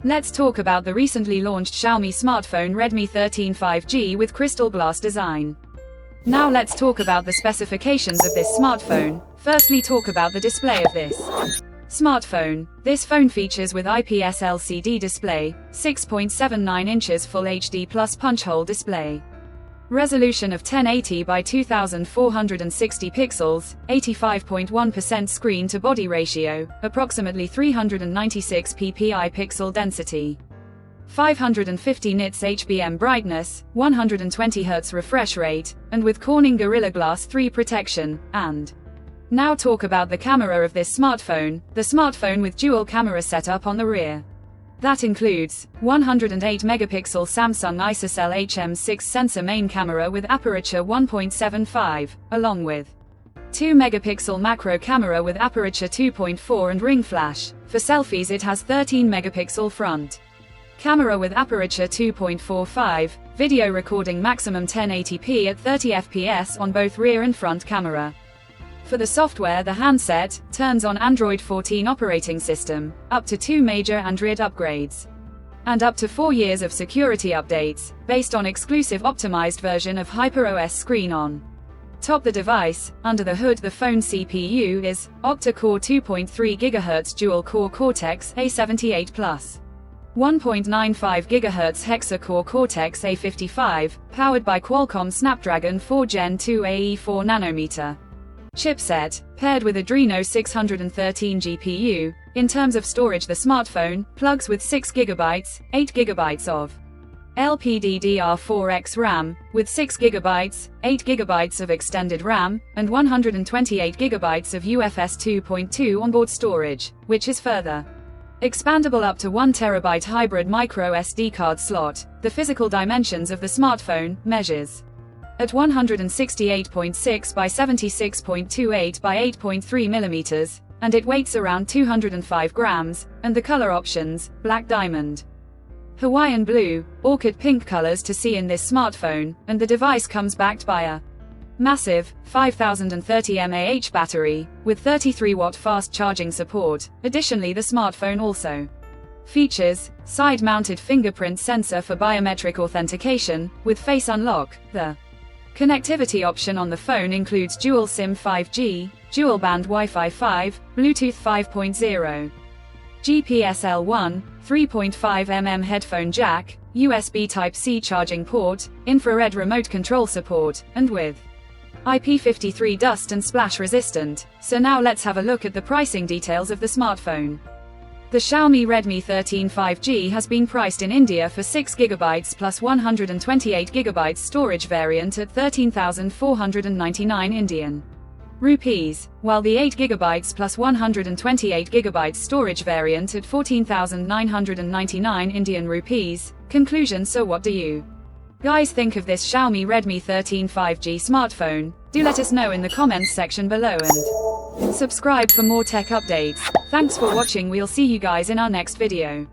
Let's talk about the recently launched Xiaomi smartphone Redmi 13 5G with crystal glass design. Now let's talk about the specifications of this smartphone. Firstly, talk about the display of this smartphone. This phone features with IPS LCD display, 6.79 inches Full HD plus punch hole display. Resolution of 1080 by 2460 pixels, 85.1% screen-to-body ratio, approximately 396 ppi pixel density. 550 nits HBM brightness, 120 Hz refresh rate, and with Corning Gorilla Glass 3 protection, and now talk about the camera of this smartphone, the smartphone with dual camera setup on the rear. That includes 108 megapixel Samsung ISOCELL HM6 sensor main camera with aperture 1.75, along with 2 megapixel macro camera with aperture 2.4 and ring flash. For selfies it has 13 megapixel front camera with aperture 2.45, video recording maximum 1080p at 30 fps on both rear and front camera. For the software, the handset turns on Android 14 operating system, up to 2 major Android upgrades, and up to 4 years of security updates, based on exclusive optimized version of HyperOS screen on top the device. Under the hood, the phone CPU is octa-core 2.3 GHz dual-core Cortex A78 Plus, 1.95 GHz hexa-core Cortex A55, powered by Qualcomm Snapdragon 4 Gen 2 AE4 nanometer chipset, paired with Adreno 613 GPU. In terms of storage, the smartphone plugs with 6 GB, 8 GB of LPDDR4X RAM, with 6 GB, 8 GB of extended RAM, and 128 GB of UFS 2.2 onboard storage, which is further expandable up to 1 TB hybrid micro SD card slot. The physical dimensions of the smartphone measures at 168.6 by 76.28 by 8.3 mm, and it weighs around 205 grams, and the color options, black diamond, Hawaiian blue, orchid pink colors to see in this smartphone, and the device comes backed by a massive 5030 mAh battery, with 33-watt fast charging support. Additionally, the smartphone also features side-mounted fingerprint sensor for biometric authentication, with face unlock. The connectivity option on the phone includes dual SIM 5G, dual band Wi-Fi 5, Bluetooth 5.0, GPS L1, 3.5mm headphone jack, USB Type-C charging port, infrared remote control support, and with IP53 dust and splash resistant. So now let's have a look at the pricing details of the smartphone. The Xiaomi Redmi 13 5G has been priced in India for 6 GB plus 128 GB storage variant at 13,499 Indian rupees, while the 8 GB plus 128 GB storage variant at 14,999 Indian rupees. Conclusion: so what do you guys think of this Xiaomi Redmi 13 5G smartphone? Do let us know in the comments section below, and subscribe for more tech updates. Thanks for watching. We'll see you guys in our next video.